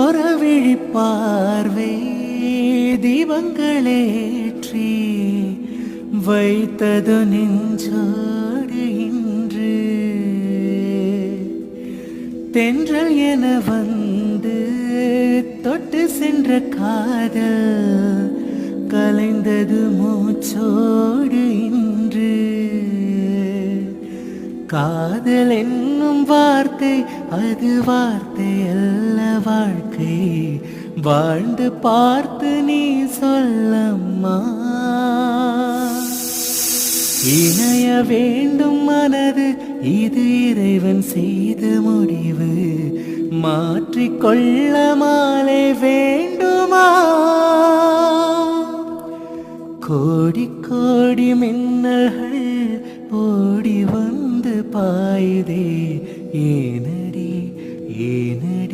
ஒரவிழி பார்வை தீபங்களேற்றி வைத்தது நெஞ்சோடு இன்று தென்றல் என வந்து தொட்டு சென்ற காதல் கலைந்தது மூச்சோடு இன்று காதல் என்னும் வார்த்தை அது வார்த்தை அல்ல வாழ்க்கை வாழ்ந்து பார்த்து நீ சொல்லம்மா இணைய வேண்டும் மனது இது இறைவன் செய்த முடிவு மாற்றிக்கொள்ள மாலை வேண்டுமா கோடி கோடி மின்னல்கள் ஓடி வந்து பாயுதே ஏன